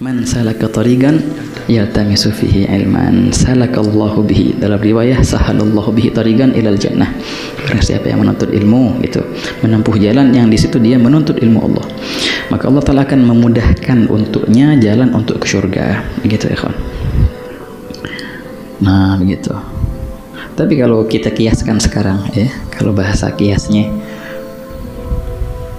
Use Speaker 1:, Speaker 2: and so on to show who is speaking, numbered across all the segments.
Speaker 1: Man salaka tariqan yaltamisu fihi ilman salakallahu bihi, dalam riwayah sahalallahu bihi tariqan ilal jannah. Barang siapa yang menuntut ilmu itu menempuh jalan yang di situ dia menuntut ilmu Allah, maka Allah Ta'ala akan memudahkan untuknya jalan untuk ke surga. Begitu ya kawan. Nah begitu. Tapi kalau kita kiaskan sekarang ya, kalau bahasa kiasnya,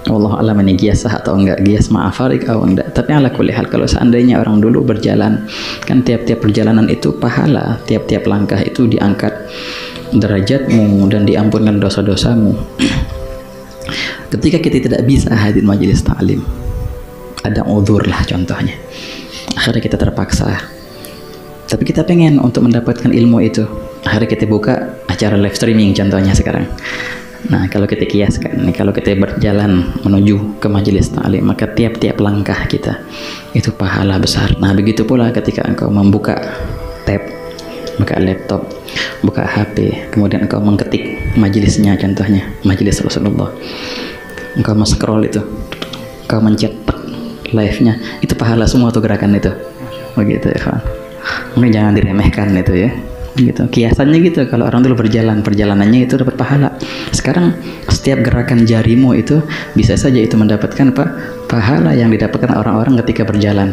Speaker 1: Allah alam ini kias sah atau enggak, kias ma'afarik atau enggak. Tapi ala kulli hal, kalau seandainya orang dulu berjalan, kan tiap-tiap perjalanan itu pahala, tiap-tiap langkah itu diangkat derajatmu dan diampunkan dosa-dosamu. Ketika kita tidak bisa hadir majelis ta'lim, ada uzur lah contohnya, akhirnya kita terpaksa, tapi kita pengen untuk mendapatkan ilmu itu, akhirnya kita buka acara live streaming contohnya sekarang. Nah kalau kita kiaskan, kalau kita berjalan menuju ke majelis ta'lim, maka tiap-tiap langkah kita itu pahala besar. Nah begitu pula ketika engkau membuka tab, buka laptop, buka HP, kemudian engkau mengetik majelisnya, contohnya majelis Rasulullah, engkau scroll itu, engkau mencetak live-nya, itu pahala semua tuh gerakan itu. Begitu ya kawan. Mungkin jangan diremehkan itu ya. Gitu kiasannya gitu. Kalau orang dulu berjalan, perjalanannya itu dapat pahala. Sekarang setiap gerakan jarimu itu bisa saja itu mendapatkan pahala yang didapatkan orang-orang ketika berjalan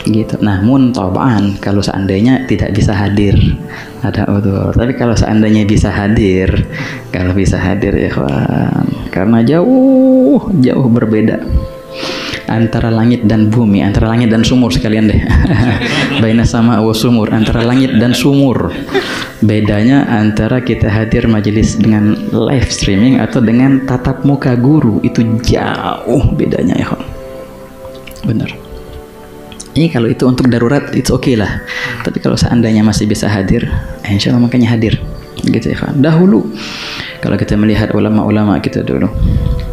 Speaker 1: gitu. Namun tabaan kalau seandainya tidak bisa hadir ada udzur. Tapi kalau seandainya bisa hadir, kalau bisa hadir ya kawan, karena jauh berbeda antara langit dan bumi, antara langit dan sumur sekalian deh. Baina sama wa sumur, antara langit dan sumur. Bedanya antara kita hadir majelis dengan live streaming atau dengan tatap muka guru, itu jauh bedanya ya. Benar. Ini kalau itu untuk darurat it's okay lah. Tapi kalau seandainya masih bisa hadir, insya Allah makanya hadir. Gitu ya kan. Dahulu kalau kita melihat ulama-ulama kita dulu,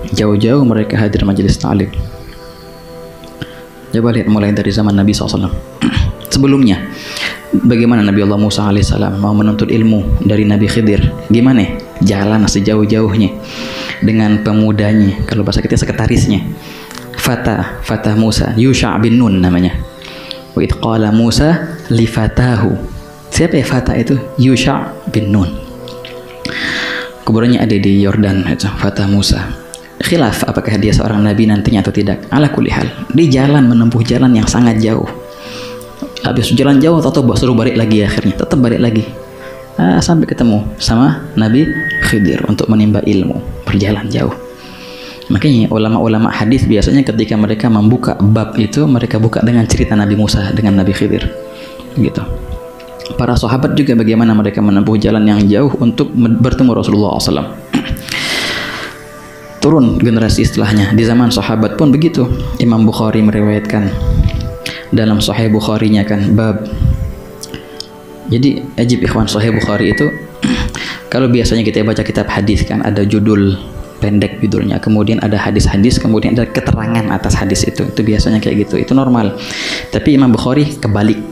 Speaker 1: jauh-jauh mereka hadir majelis ta'lim. Coba lihat mulai dari zaman Nabi SAW. Sebelumnya, bagaimana Nabi Allah Musa alaihissalam mau menuntut ilmu dari Nabi Khidir? Gimana? Jalan sejauh-jauhnya dengan pemudanya, kalau bahasa kita sekretarisnya, Fatah Musa, Yusha' bin Nun namanya. Wa idh qala Musa li fatahu. Siapa ya Fatah itu? Yusha' bin Nun. Kuburannya ada di Yordan itu, Fatah Musa. Khilaf apakah dia seorang nabi nantinya atau tidak. Ala kulli hal, di jalan menempuh jalan yang sangat jauh. Habis jalan jauh atau suruh balik lagi, akhirnya tetap balik lagi sampai ketemu sama Nabi Khidir untuk menimba ilmu, berjalan jauh. Makanya ulama-ulama hadis biasanya ketika mereka membuka bab itu, mereka buka dengan cerita Nabi Musa dengan Nabi Khidir gitu. Para sahabat juga bagaimana mereka menempuh jalan yang jauh untuk bertemu Rasulullah SAW. Turun generasi setelahnya, di zaman sahabat pun begitu. Imam Bukhari meriwayatkan dalam Sahih Bukharinya kan bab. Jadi ajib ikhwan, Sahih Bukhari itu kalau biasanya kita baca kitab hadis kan ada judul pendek judulnya, kemudian ada hadis-hadis, kemudian ada keterangan atas hadis itu biasanya kayak gitu, itu normal. Tapi Imam Bukhari kebalik,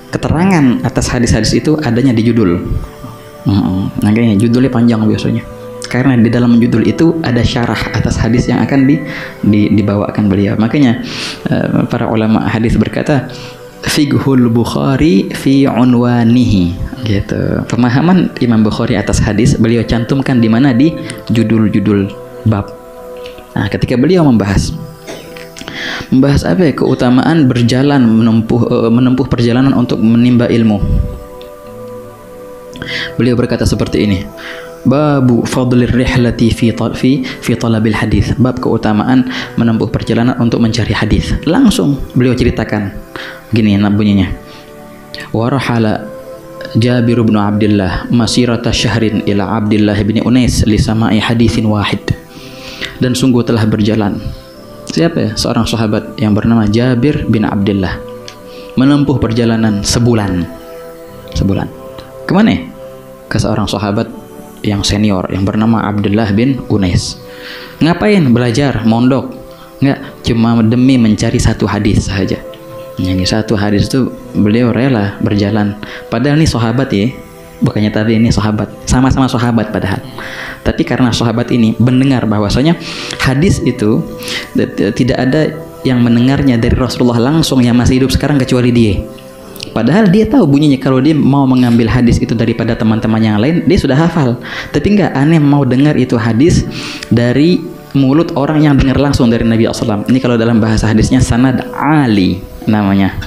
Speaker 1: keterangan atas hadis-hadis itu adanya di judul. Makanya judulnya panjang biasanya, karena di dalam judul itu ada syarah atas hadis yang akan dibawakan beliau. Makanya para ulama hadis berkata fiqhul Bukhari fi unwanihi gitu. Pemahaman Imam Bukhari atas hadis beliau cantumkan di mana, di judul-judul bab. Nah, ketika beliau membahas apa ya? Keutamaan berjalan menempuh perjalanan untuk menimba ilmu. Beliau berkata seperti ini. Babu fadlir rihlati fi talabil hadis. Bab keutamaan menempuh perjalanan untuk mencari hadis. Langsung beliau ceritakan gini bunyinya. Warahala Jabir bin Abdullah masirata syahrin ila Abdullah bin Unais li sama'i haditsin wahid. Dan sungguh telah berjalan siapa ya? Seorang sahabat yang bernama Jabir bin Abdullah menempuh perjalanan sebulan. Kemana? Ke seorang sahabat yang senior yang bernama Abdullah bin Unais. Ngapain? Belajar, mondok? Enggak, cuma demi mencari satu hadis saja. Yang satu hadis itu beliau rela berjalan. Padahal ini sahabat ya, bukannya tadi ini sahabat, sama-sama sahabat padahal. Tapi karena sahabat ini mendengar bahwasanya hadis itu tidak ada yang mendengarnya dari Rasulullah langsung yang masih hidup sekarang kecuali dia. Padahal dia tahu bunyinya, kalau dia mau mengambil hadis itu daripada teman-teman yang lain, dia sudah hafal. Tapi enggak, aneh mau dengar itu hadis dari mulut orang yang dengar langsung dari Nabi SAW. Ini kalau dalam bahasa hadisnya sanad ali namanya,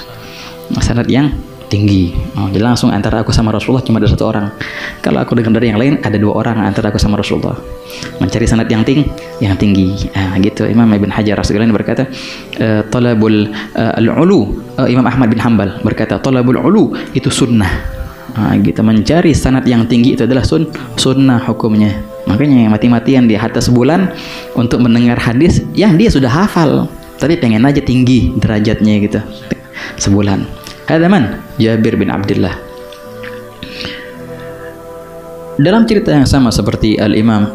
Speaker 1: sanad yang tinggi. Jadi langsung antara aku sama Rasulullah cuma ada satu orang. Kalau aku dengar dari yang lain ada dua orang antara aku sama Rasulullah. Mencari sanad yang tinggi. Gitu. Imam Ibn Hajar Asqalani berkata, talabul al-ulu. Imam Ahmad bin Hanbal berkata, talabul ulu itu sunnah. Gitu. Mencari sanad yang tinggi itu adalah sunnah hukumnya. Makanya mati-matian dia hatta sebulan untuk mendengar hadis yang dia sudah hafal, tapi pengen aja tinggi derajatnya gitu. Sebulan. Hadaman Jabir bin Abdullah. Dalam cerita yang sama seperti Al-Imam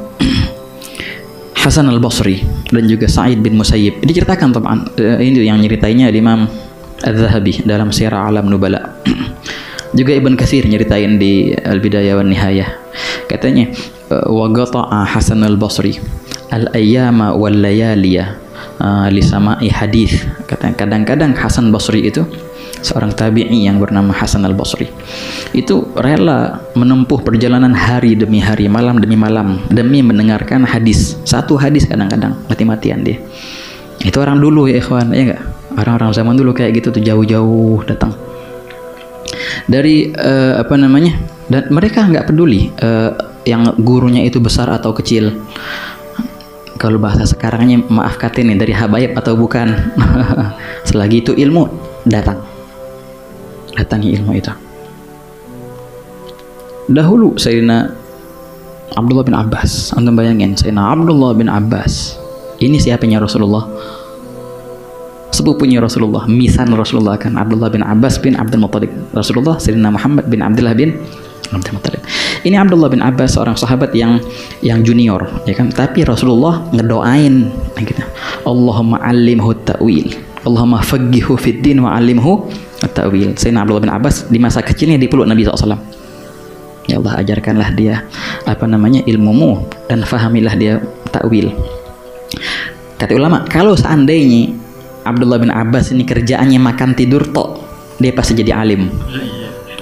Speaker 1: Hasan Al-Basri dan juga Sa'id bin Musayyib diceritakan, ini yang nyeritainnya Imam Al-Zahabi dalam Sirah Alam Nubala. Juga Ibn Katsir nyeritain di Al-Bidayah wan Nihayah. Katanya, wa qata'a Hasan Al-Basri al-ayyama wal layaliya li sama'i hadis. Kadang-kadang Hasan Basri itu seorang tabi'i yang bernama Hasan Al-Basri itu rela menempuh perjalanan hari demi hari, malam demi malam demi mendengarkan hadis. Satu hadis kadang-kadang mati-matian dia. Itu orang dulu ya ikhwan, ya enggak? Orang-orang zaman dulu kayak gitu tuh, jauh-jauh datang dari dan mereka nggak peduli yang gurunya itu besar atau kecil. Kalau bahasa sekarangnya, maaf katin nih, dari habaib atau bukan. Selagi itu ilmu, datangi ilmu itu. Dahulu Sayyidina Abdullah bin Abbas, antum bayangin, Sayyidina Abdullah bin Abbas ini siapanya Rasulullah, sepupunya Rasulullah, misan Rasulullah kan, Abdullah bin Abbas bin Abdul Muttalib. Rasulullah Sayyidina Muhammad bin Abdullah bin Abdul Muttalib. Ini Abdullah bin Abbas seorang sahabat yang junior, ya kan? Tapi Rasulullah ngedoain gitu, Allahumma allimhu ta'wil, Allahumma faqihhu fid din wa allimhu at-ta'wil. Sayyidina Abdullah bin Abbas di masa kecilnya dipeluk Nabi SAW. Ya Allah, ajarkanlah dia ilmumu dan fahamilah dia ta'wil. Kata ulama, kalau seandainya Abdullah bin Abbas ini kerjaannya makan tidur tok, dia pasti jadi alim.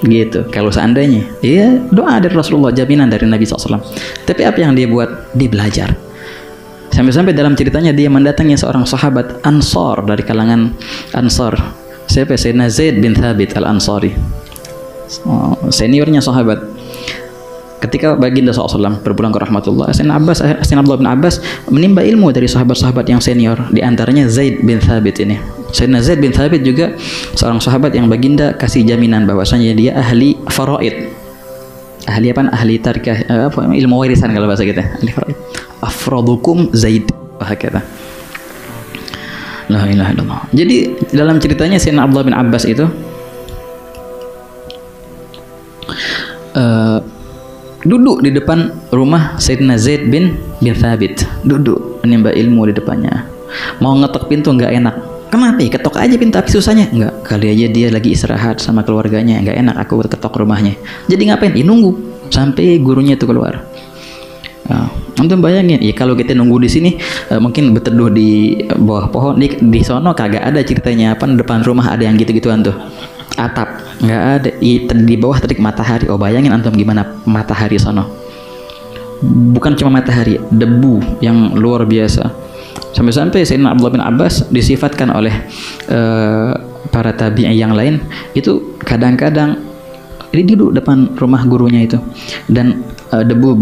Speaker 1: Gitu. Kalau seandainya, ya doa dari Rasulullah, jaminan dari Nabi SAW. Tapi apa yang dia buat? Dia belajar. Sampai-sampai dalam ceritanya dia mendatangi seorang sahabat Ansar dari kalangan Ansar. Siapa? Sayyidina Zaid bin Thabit Al-Ansari. Seniornya sahabat. Ketika baginda SAW berpulang ke rahmatullah, Sayyidina Abdullah bin Abbas menimba ilmu dari sahabat-sahabat yang senior, di antaranya Zaid bin Thabit ini. Sayyidina Zaid bin Thabit juga seorang sahabat yang baginda kasih jaminan bahwasanya dia ahli faraid. Ahli apa? Ahli tarikah, ilmu warisan kalau bahasa kita. Ahli faraid. Afradukum Zaid. Kata. La ilaha illallah. Jadi dalam ceritanya Sayyidina Abdullah bin Abbas itu duduk di depan rumah Sayyidina Zaid bin Thabit, duduk menimba ilmu di depannya. Mau ngetok pintu nggak enak. Kenapa? Ketok aja pintu, tapi susahnya nggak. Kali aja dia lagi istirahat sama keluarganya, nggak enak aku ketok rumahnya. Jadi ngapain? Nunggu sampai gurunya itu keluar. Antum bayangin, ya kalau kita nunggu di sini mungkin berteduh di bawah pohon. Di sono kagak ada ceritanya apa depan rumah ada yang gitu-gituan tuh. Atap nggak ada, di bawah terik matahari. Oh bayangin antum gimana matahari sono, bukan cuma matahari, debu yang luar biasa. Sampai-sampai Sayyidina Abdullah bin Abbas disifatkan oleh para tabi'i yang lain itu kadang-kadang ini duduk depan rumah gurunya itu dan debu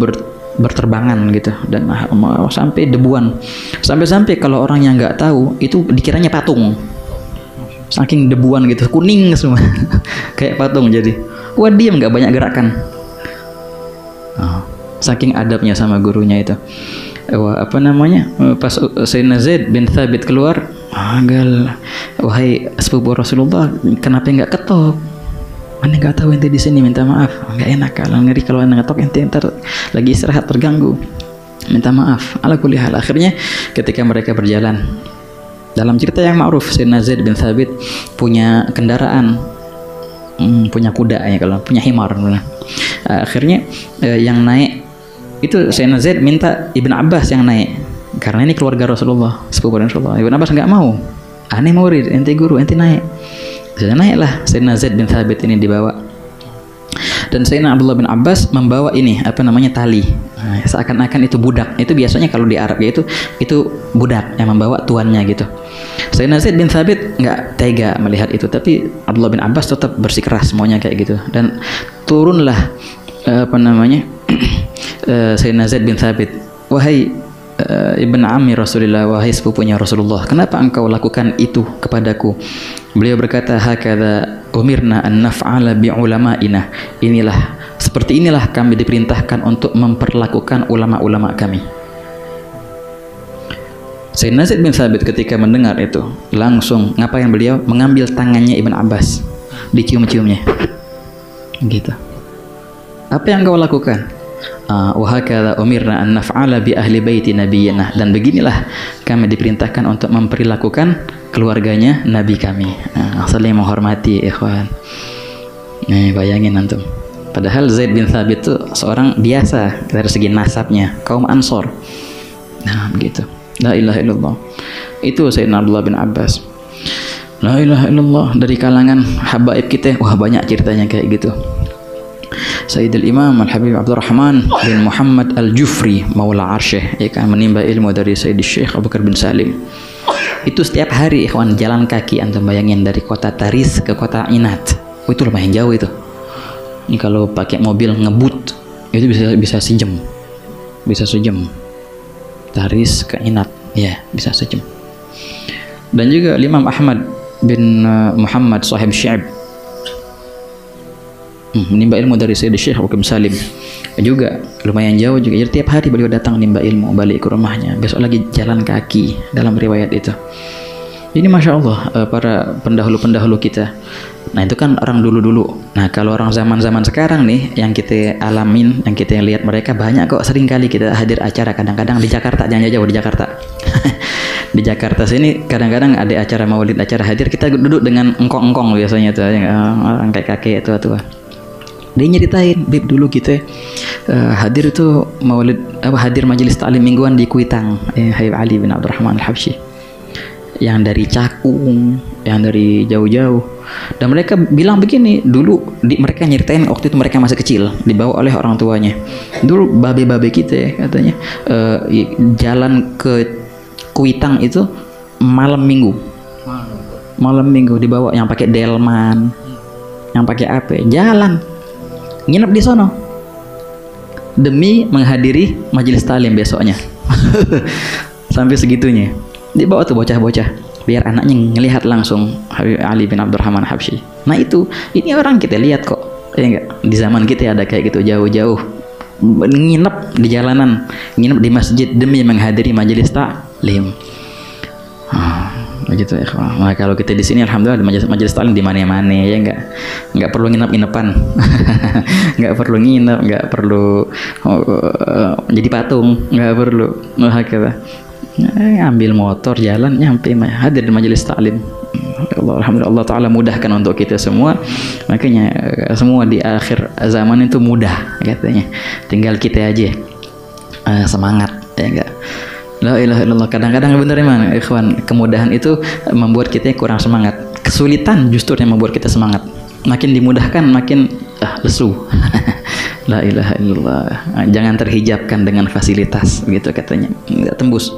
Speaker 1: berterbangan gitu, dan sampai debuan, sampai kalau orang yang nggak tahu itu dikiranya patung. Saking debuan gitu, kuning semua kayak patung. Jadi diam, nggak banyak gerakan. Saking adabnya sama gurunya itu. Pas Sayyidina Zaid bin Thabit keluar, wahai sepupu Rasulullah, kenapa nggak ketok? Ane nggak tahu ente di sini, minta maaf. Nggak enak kalau ngeri kalau ane ngetok, ente ntar lagi istirahat terganggu. Minta maaf. Ala kulli hal, akhirnya ketika mereka berjalan, dalam cerita yang ma'ruf, Sayyidina Zaid bin Thabit punya kendaraan, punya kuda ya, kalau punya himar. Akhirnya yang naik itu Sayyidina Zaid minta Ibn Abbas yang naik, karena ini keluarga Rasulullah, sepupu Rasulullah. Ibn Abbas nggak mau. Aneh murid, ente guru, ente naik. Saya naiklah Sayyidina Zaid bin Thabit ini dibawa. Dan Sayyidina Abdullah bin Abbas membawa ini tali. Nah, seakan-akan itu budak. Itu biasanya kalau di Arab ya itu budak yang membawa tuannya gitu. Sayyidina Zaid bin Thabit nggak tega melihat itu, tapi Abdullah bin Abbas tetap bersikeras semuanya kayak gitu. Dan turunlah Sayyidina Zaid bin Thabit, wahai ibn ammi Rasulullah, wahai sepupunya Rasulullah, kenapa engkau lakukan itu kepadaku? Beliau berkata, hakadha umirna an naf'ala bi ulama'ina. Seperti inilah kami diperintahkan untuk memperlakukan ulama-ulama kami. Sayyidina Zaid bin Thabit ketika mendengar itu langsung ngapain beliau? Mengambil tangannya Ibn Abbas, dicium-ciumnya gitu. Apa yang kau lakukan? Wa hakadha umirna an naf'ala bi ahli baiti nabiyina. Dan beginilah kami diperintahkan untuk memperlakukan keluarganya nabi kami. Saling menghormati, ikhwan. Bayangin antum. Padahal Zaid bin Thabit itu seorang biasa dari segi nasabnya, kaum Ansor. Nah, begitu. La ilaha illallah. Itu Sayyidina Abdullah bin Abbas. La ilaha illallah. Dari kalangan habaib kita, wah banyak ceritanya kayak gitu. Sayyidul Imam Al-Habib Abdurrahman bin Muhammad Al-Jufri Maula Arsyih, ya kan, menimba ilmu dari Sayyid Syekh Abu Bakar bin Salim. Itu setiap hari ikhwan jalan kaki, antum bayangin dari kota Taris ke kota Inat. Oh, itu lumayan jauh itu. Ini kalau pakai mobil ngebut itu bisa sejam. Bisa sejam. Taris ke Inat, ya bisa sejam. Dan juga Imam Ahmad bin Muhammad Sahib Syi'ab menimba ilmu dari Sayyid Syekh Abu Bakar bin Salim juga lumayan jauh juga. Jadi tiap hari beliau datang menimba ilmu, balik ke rumahnya, besok lagi jalan kaki dalam riwayat itu. Ini Masya Allah para pendahulu-pendahulu kita. Nah itu kan orang dulu-dulu. Nah kalau orang zaman-zaman sekarang nih yang kita alamin, yang kita lihat mereka banyak kok, sering kali kita hadir acara kadang-kadang di Jakarta, jangan jauh di Jakarta. Di Jakarta sini kadang-kadang ada acara maulid, acara hadir, kita duduk dengan engkong-engkong biasanya tuh, orang kayak kakek tua-tua. Dia nyeritain, Bib dulu kita hadir itu maulid hadir majelis taklim mingguan di Kuitang, Habib Ali bin Abdurrahman Al-Habsyi, yang dari Cakung, yang dari jauh-jauh. Dan mereka bilang begini, dulu mereka nyeritain waktu itu mereka masih kecil, dibawa oleh orang tuanya. Dulu babe-babe kita katanya jalan ke Kuitang itu malam minggu dibawa, yang pakai delman, yang pakai apa, jalan nginep di sono demi menghadiri majelis taklim besoknya. Sampai segitunya dibawa tuh bocah-bocah biar anaknya ngelihat langsung Habib Ali bin Abdurrahman Habsyi. Nah ini orang kita lihat kok, ya enggak, di zaman kita ada kayak gitu, jauh-jauh nginep di jalanan, nginep di masjid demi menghadiri majelis taklim. Begitu ya. Nah, kalau kita di sini alhamdulillah majelis taklim di mana-mana, ya enggak perlu nginep-nginepan. Enggak perlu nginep, enggak perlu jadi patung, enggak perlu. Ambil motor jalan nyampe hadir di majelis taklim. Alhamdulillah Allah Ta'ala mudahkan untuk kita semua. Makanya semua di akhir zaman itu mudah katanya, tinggal kita aja semangat, ya enggak. La ilaha illallah. Kadang-kadang benar emang ikhwan, kemudahan itu membuat kita kurang semangat, kesulitan justru yang membuat kita semangat. Makin dimudahkan makin lesu. La ilaha illallah. Jangan terhijabkan dengan fasilitas, begitu katanya, nggak tembus.